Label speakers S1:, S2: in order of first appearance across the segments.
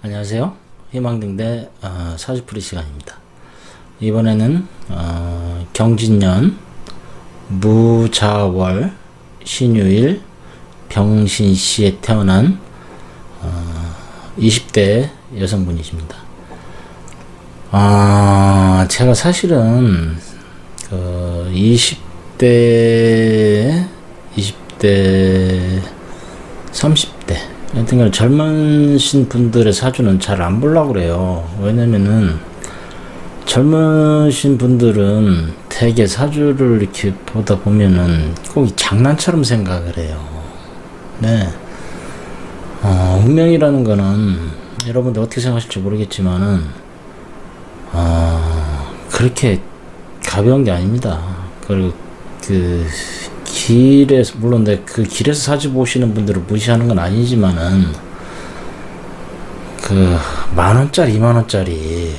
S1: 안녕하세요. 희망등대 사주풀이 시간입니다. 이번에는 경진년 무자월 신유일 병신시에 태어난 20대 여성분이십니다. 제가 사실은 20대, 30대 하여튼 젊으신 분들의 사주는 잘 안 보려고 그래요. 왜냐면은 젊으신 분들은 되게 사주를 이렇게 보다 보면은 꼭 장난처럼 생각을 해요. 네. 운명이라는 거는 여러분들 어떻게 생각하실지 모르겠지만은 그렇게 가벼운 게 아닙니다. 그리고 길에서, 물론 그 길에서 사주 보시는 분들을 무시하는 건 아니지만은, 10,000원짜리, 20,000원짜리,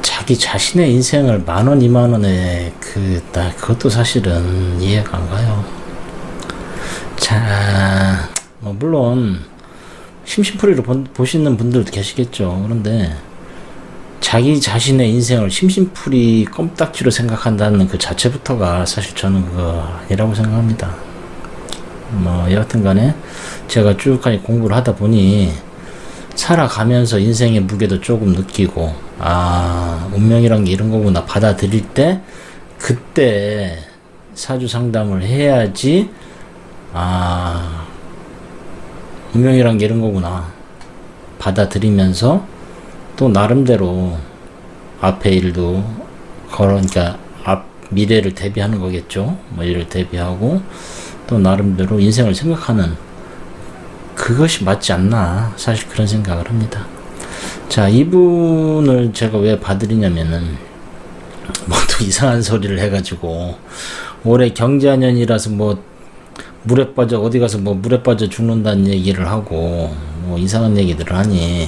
S1: 자기 자신의 인생을 10,000원, 20,000원에, 그것도 사실은 이해가 안 가요. 자, 물론, 심심풀이로 보시는 분들도 계시겠죠. 그런데, 자기 자신의 인생을 심심풀이 껌딱지로 생각한다는 그 자체부터가 사실 저는 그거 아니라고 생각합니다. 여하튼 간에 제가 쭉까지 공부를 하다 보니 살아가면서 인생의 무게도 조금 느끼고, 운명이란 게 이런 거구나 받아들일 때, 그때 사주 상담을 해야지, 운명이란 게 이런 거구나 받아들이면서 또 나름대로 앞에 일도 그러니까 미래를 대비하는 거겠죠. 이를 대비하고 또 나름대로 인생을 생각하는 그것이 맞지 않나, 사실 그런 생각을 합니다. 자, 이분을 제가 왜 봐드리냐면은 또 이상한 소리를 해가지고 올해 경자년이라서 물에 빠져 어디 가서 물에 빠져 죽는다는 얘기를 하고 이상한 얘기들을 하니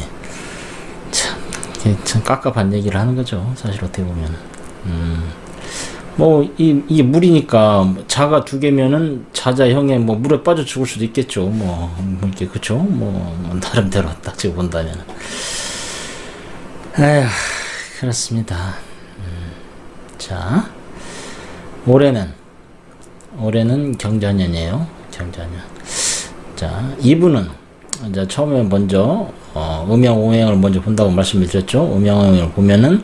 S1: 참 깝깝한 얘기를 하는 거죠. 사실 어떻게 보면. 이게 물이니까 자가 두 개면은 자자형에 물에 빠져 죽을 수도 있겠죠. 이렇게, 그쵸? 나름대로 딱 지금 본다면. 에휴, 그렇습니다. 자, 올해는 경자년이에요. 경자년. 자, 이분은, 이제 처음에 먼저, 음양오행을 먼저 본다고 말씀을 드렸죠. 음양오행을 보면은,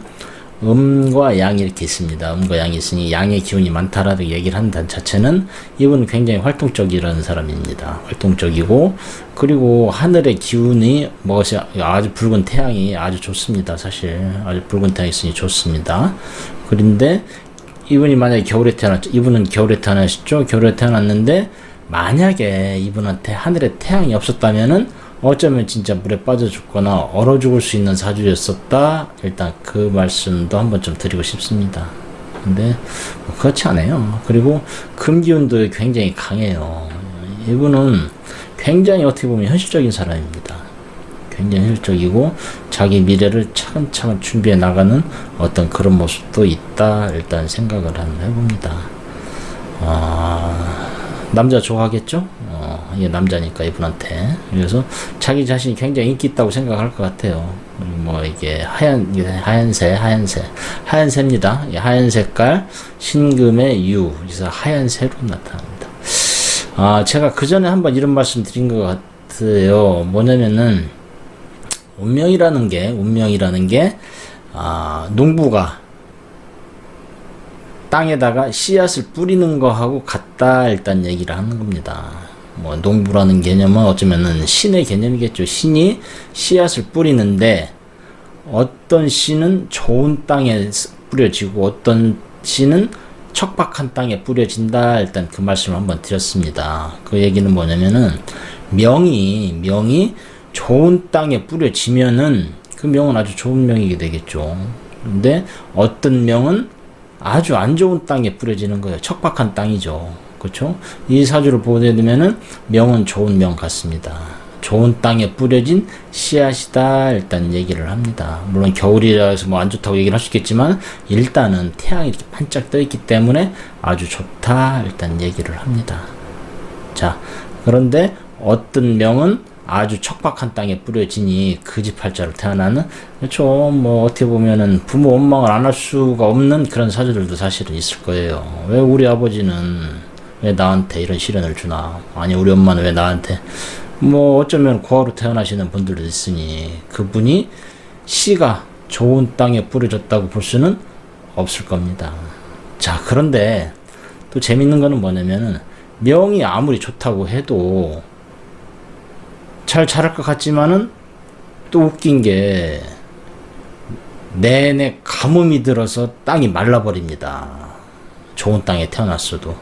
S1: 음과 양이 이렇게 있습니다. 음과 양이 있으니 양의 기운이 많다라고 얘기를 한다는 자체는 이분은 굉장히 활동적이라는 사람입니다. 활동적이고, 그리고 하늘의 기운이 아주 붉은 태양이 아주 좋습니다. 사실 아주 붉은 태양이 있으니 좋습니다. 그런데 이분이 만약에 겨울에 태어났죠. 이분은 겨울에 태어나셨죠. 겨울에 태어났는데 만약에 이분한테 하늘에 태양이 없었다면은 어쩌면 진짜 물에 빠져 죽거나 얼어 죽을 수 있는 사주였었다. 일단 그 말씀도 한번 좀 드리고 싶습니다. 근데 그렇지 않아요. 그리고 금기운도 굉장히 강해요. 이분은 굉장히 어떻게 보면 현실적인 사람입니다. 굉장히 현실적이고 자기 미래를 차근차근 준비해 나가는 어떤 그런 모습도 있다. 일단 생각을 한번 해봅니다. 남자 좋아하겠죠? 이게 남자니까 이분한테. 그래서 자기 자신이 굉장히 인기 있다고 생각할 것 같아요. 이게 하얀새입니다. 하얀 색깔, 신금의 유. 그래서 하얀새로 나타납니다. 제가 그 전에 한번 이런 말씀 드린 것 같아요. 뭐냐면은, 운명이라는 게, 농부가 땅에다가 씨앗을 뿌리는 거하고 같다, 일단 얘기를 하는 겁니다. 농부라는 개념은 어쩌면은 신의 개념이겠죠. 신이 씨앗을 뿌리는데 어떤 씨는 좋은 땅에 뿌려지고 어떤 씨는 척박한 땅에 뿌려진다. 일단 그 말씀을 한번 드렸습니다. 그 얘기는 뭐냐면은 명이 좋은 땅에 뿌려지면은 그 명은 아주 좋은 명이게 되겠죠. 근데 어떤 명은 아주 안 좋은 땅에 뿌려지는 거예요. 척박한 땅이죠. 그렇죠? 이 사주를 보게 되면은 명은 좋은 명 같습니다. 좋은 땅에 뿌려진 씨앗이다. 일단 얘기를 합니다. 물론 겨울이라 해서 안 좋다고 얘기를 할 수 있겠지만 일단은 태양이 이렇게 반짝 떠 있기 때문에 아주 좋다. 일단 얘기를 합니다. 자, 그런데 어떤 명은 아주 척박한 땅에 뿌려지니 거지팔자로 태어나는, 그렇죠. 뭐 어떻게 보면은 부모 원망을 안 할 수가 없는 그런 사주들도 사실은 있을 거예요. 왜 우리 아버지는 왜 나한테 이런 시련을 주나? 아니 우리 엄마는 왜 나한테, 뭐 어쩌면 고아로 태어나시는 분들도 있으니 그분이 씨가 좋은 땅에 뿌려졌다고 볼 수는 없을 겁니다. 자, 그런데 또 재밌는 거는 뭐냐면은 명이 아무리 좋다고 해도 잘 자랄 것 같지만은 또 웃긴 게 내내 가뭄이 들어서 땅이 말라버립니다. 좋은 땅에 태어났어도.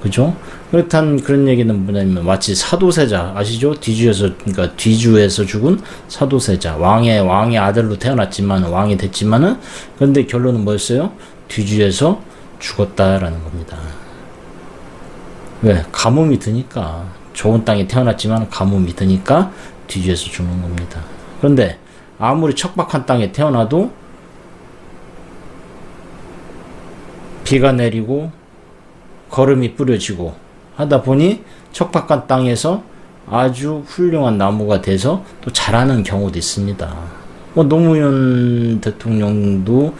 S1: 그죠? 그렇단 그런 얘기는 뭐냐면 마치 사도세자 아시죠? 그러니까 뒤주에서 죽은 사도세자. 왕의 아들로 태어났지만 왕이 됐지만은 그런데 결론은 뭐였어요? 뒤주에서 죽었다라는 겁니다. 왜? 가뭄이 드니까. 좋은 땅에 태어났지만 가뭄이 드니까 뒤주에서 죽는 겁니다. 그런데 아무리 척박한 땅에 태어나도 비가 내리고 거름이 뿌려지고 하다 보니 척박한 땅에서 아주 훌륭한 나무가 돼서 또 자라는 경우도 있습니다. 뭐 노무현 대통령도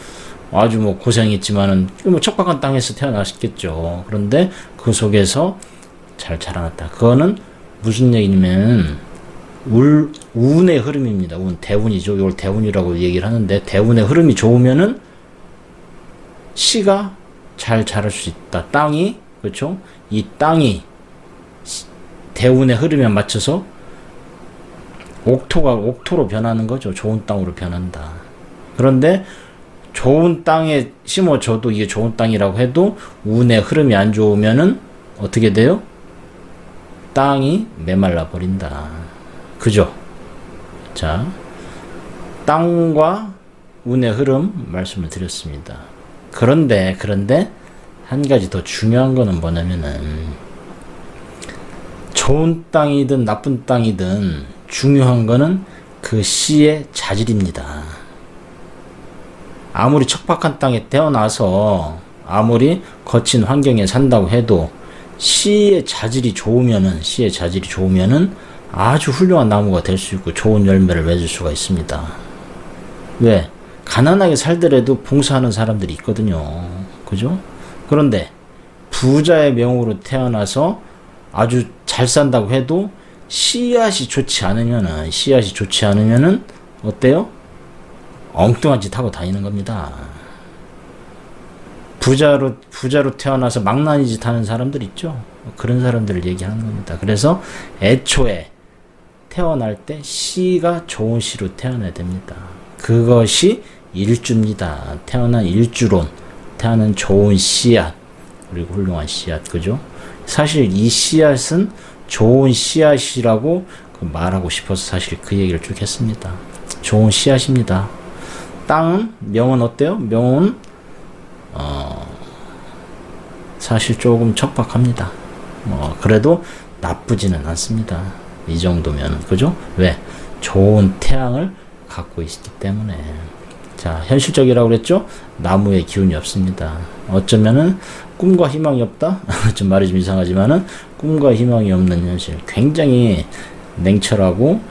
S1: 아주 뭐 고생했지만은 뭐 척박한 땅에서 태어났겠죠. 그런데 그 속에서 잘 자라났다. 그거는 무슨 얘기냐면 운의 흐름입니다. 대운이죠. 이걸 대운이라고 얘기를 하는데 대운의 흐름이 좋으면은 씨가 잘 자랄 수 있다. 땅이, 그렇죠? 이 땅이 대운의 흐름에 맞춰서 옥토로 변하는 거죠. 좋은 땅으로 변한다. 그런데 좋은 땅에 심어줘도 이게 좋은 땅이라고 해도 운의 흐름이 안 좋으면은 어떻게 돼요? 땅이 메말라 버린다. 그죠? 자, 땅과 운의 흐름 말씀을 드렸습니다. 그런데 한 가지 더 중요한 거는 뭐냐면은 좋은 땅이든 나쁜 땅이든 중요한 거는 그 씨의 자질입니다. 아무리 척박한 땅에 태어나서 아무리 거친 환경에 산다고 해도 씨의 자질이 좋으면은 아주 훌륭한 나무가 될 수 있고 좋은 열매를 맺을 수가 있습니다. 왜? 가난하게 살더라도 봉사하는 사람들이 있거든요. 그죠? 그런데 부자의 명으로 태어나서 아주 잘 산다고 해도 씨앗이 좋지 않으면은 어때요? 엉뚱한 짓 하고 다니는 겁니다. 부자로 태어나서 망나니 짓 하는 사람들 있죠? 그런 사람들을 얘기하는 겁니다. 그래서 애초에 태어날 때 씨가 좋은 씨로 태어나야 됩니다. 그것이 일주입니다. 태어난 일주론, 태어난 좋은 씨앗, 그리고 훌륭한 씨앗, 그죠? 사실 이 씨앗은 좋은 씨앗이라고 말하고 싶어서 사실 그 얘기를 쭉 했습니다. 좋은 씨앗입니다. 땅은, 명은 어때요? 명은 사실 조금 척박합니다. 그래도 나쁘지는 않습니다. 이 정도면, 그죠? 왜? 좋은 태양을 갖고 있기 때문에. 자, 현실적이라고 그랬죠? 나무에 기운이 없습니다. 어쩌면은 꿈과 희망이 없다? 좀 말이 좀 이상하지만은 꿈과 희망이 없는 현실. 굉장히 냉철하고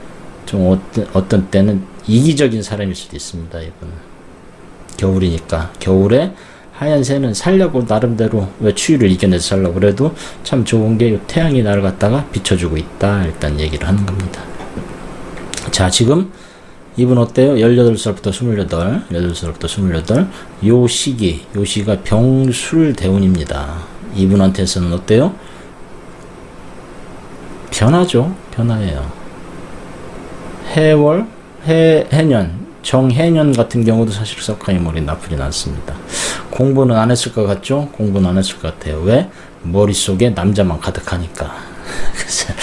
S1: 좀 어떤 때는 이기적인 사람일 수도 있습니다. 이분. 겨울이니까. 겨울에 하얀 새는 살려고 나름대로 왜 추위를 이겨내서 살려고 그래도 참 좋은 게 태양이 나를 갖다가 비춰주고 있다. 일단 얘기를 하는 겁니다. 자, 지금 이분 어때요? 18살부터 28. 요 시기가 병술대운입니다. 이분한테서는 어때요? 변화예요. 해년, 정해년 같은 경우도 사실 석가의 머리 나쁘진 않습니다. 공부는 안 했을 것 같죠? 공부는 안 했을 것 같아요. 왜? 머릿속에 남자만 가득하니까. 그래서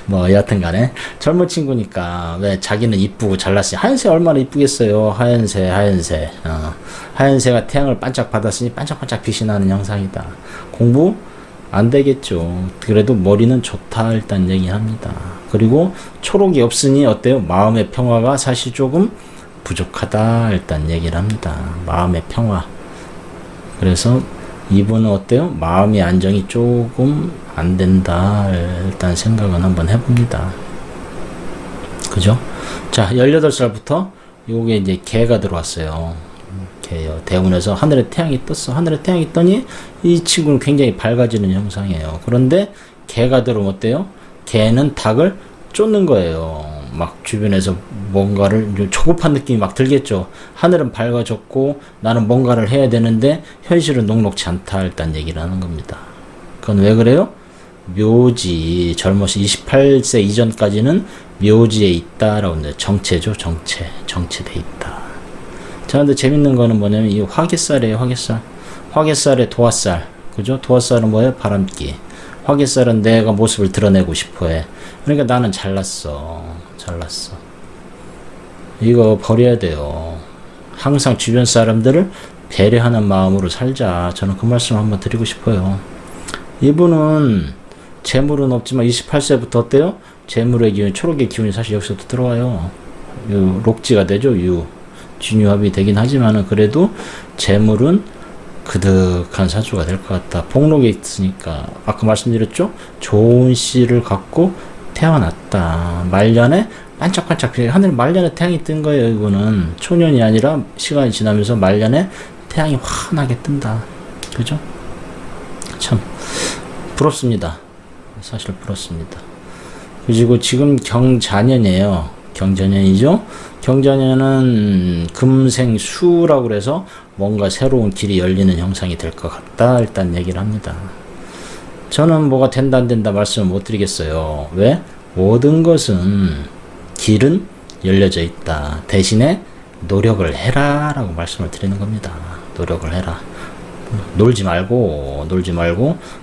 S1: 뭐 여하튼 간에 젊은 친구니까 왜 자기는 이쁘고 잘났으니 하얀새 얼마나 이쁘겠어요. 하얀새가 태양을 반짝 받았으니 반짝반짝 빛이 나는 형상이다. 공부 안 되겠죠. 그래도 머리는 좋다 일단 얘기합니다. 그리고 초록이 없으니 어때요? 마음의 평화가 사실 조금 부족하다 일단 얘기를 합니다. 마음의 평화. 그래서 이분은 어때요? 마음의 안정이 조금 안 된다. 일단 생각은 한번 해봅니다. 그죠? 자, 18살부터 요게 이제 개가 들어왔어요. 개요. 대운에서 하늘에 태양이 떴어. 하늘에 태양이 떠니 이 친구는 굉장히 밝아지는 형상이에요. 그런데 개가 들어오면 어때요? 개는 닭을 쫓는 거예요. 막 주변에서 뭔가를 조급한 느낌이 막 들겠죠. 하늘은 밝아졌고 나는 뭔가를 해야 되는데 현실은 녹록지 않다. 일단 얘기를 하는 겁니다. 그건 왜 그래요? 묘지, 젊어서 28세 이전까지는 묘지에 있다라고 하는데 정체죠. 정체돼 있다. 자, 근데 재밌는 거는 뭐냐면 이 화개살이에요. 화개살에 도화살. 그죠? 도화살은 뭐예요? 바람기. 화개살은 내가 모습을 드러내고 싶어해. 그러니까 나는 잘났어. 이거 버려야 돼요. 항상 주변 사람들을 배려하는 마음으로 살자. 저는 그 말씀 한번 드리고 싶어요. 이분은 재물은 없지만 28세부터 어때요? 재물의 기운, 초록의 기운이 사실 여기서부터 들어와요. 록지가 되죠. 진유합이 되긴 하지만은 그래도 재물은 그득한 사주가 될 것 같다. 복록에 있으니까 아까 말씀드렸죠? 좋은 씨를 갖고 태어났다. 말년에 반짝반짝 하늘 말년에 태양이 뜬 거예요. 이거는 초년이 아니라 시간이 지나면서 말년에 태양이 환하게 뜬다. 그죠? 참 부럽습니다. 사실 부럽습니다. 그리고 지금 경자년이에요. 경자년이죠. 경자년은 금생수라고 그래서 뭔가 새로운 길이 열리는 형상이 될 것 같다. 일단 얘기를 합니다. 저는 뭐가 된다 안 된다 말씀을 못 드리겠어요. 왜? 모든 것은 길은 열려져 있다. 대신에 노력을 해라 라고 말씀을 드리는 겁니다. 노력을 해라. 놀지 말고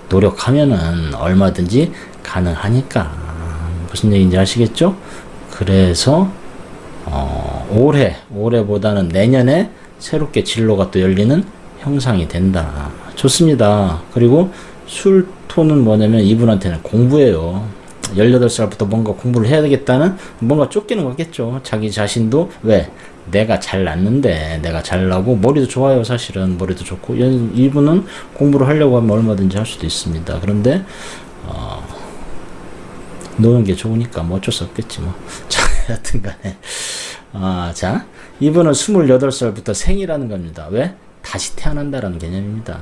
S1: 노력하면은 얼마든지 가능하니까. 무슨 얘기인지 아시겠죠? 그래서 올해보다는 내년에 새롭게 진로가 또 열리는 형상이 된다. 좋습니다. 그리고 술토는 뭐냐면 이분한테는 공부예요. 18살부터 뭔가 공부를 해야 되겠다는 뭔가 쫓기는 거겠죠. 자기 자신도 왜? 내가 잘났는데 내가 잘나고 머리도 좋아요. 사실은 머리도 좋고 이분은 공부를 하려고 하면 얼마든지 할 수도 있습니다. 그런데 노는 게 좋으니까 뭐 어쩔 수 없겠지 뭐. 자, 여튼간에 자, 이분은 28살부터 생이라는 겁니다. 왜? 다시 태어난다라는 개념입니다.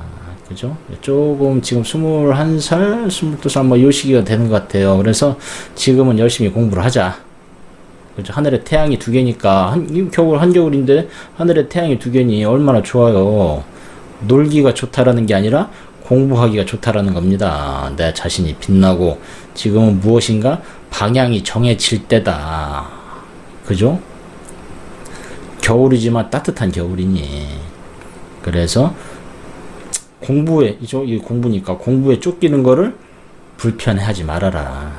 S1: 그죠? 조금 지금 21살, 22살 뭐 요 시기가 되는 것 같아요. 그래서 지금은 열심히 공부를 하자. 그죠? 하늘에 태양이 두 개니까 겨울 한겨울인데 하늘에 태양이 두 개니 얼마나 좋아요. 놀기가 좋다라는 게 아니라 공부하기가 좋다라는 겁니다. 내 자신이 빛나고 지금은 무엇인가 방향이 정해질 때다. 그죠? 겨울이지만 따뜻한 겨울이니. 그래서 공부에, 이 공부니까 공부에 쫓기는 거를 불편해하지 말아라.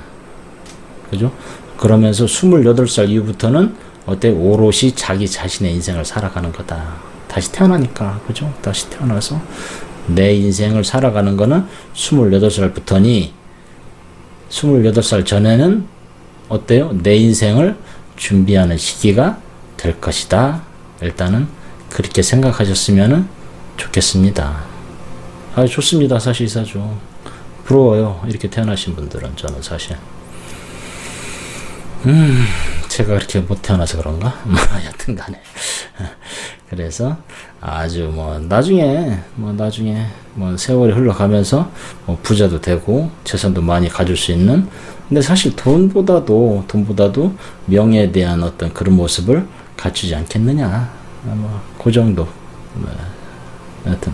S1: 그죠? 그러면서 28살 이후부터는 오롯이 자기 자신의 인생을 살아가는 거다. 다시 태어나니까. 그죠? 다시 태어나서 내 인생을 살아가는 거는 28살부터니 28살 전에는 내 인생을 준비하는 시기가 될 것이다. 일단은 그렇게 생각하셨으면 좋겠습니다. 좋습니다. 사실 이 사주 부러워요. 이렇게 태어나신 분들은. 저는 사실 제가 그렇게 못 태어나서 그런가? 여튼 간에 그래서 아주 나중에 세월이 흘러가면서 부자도 되고 재산도 많이 가질 수 있는. 근데 사실 돈보다도 명예에 대한 어떤 그런 모습을 갖추지 않겠느냐. 그 정도. 여튼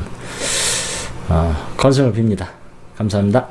S1: 건승을 빕니다. 감사합니다.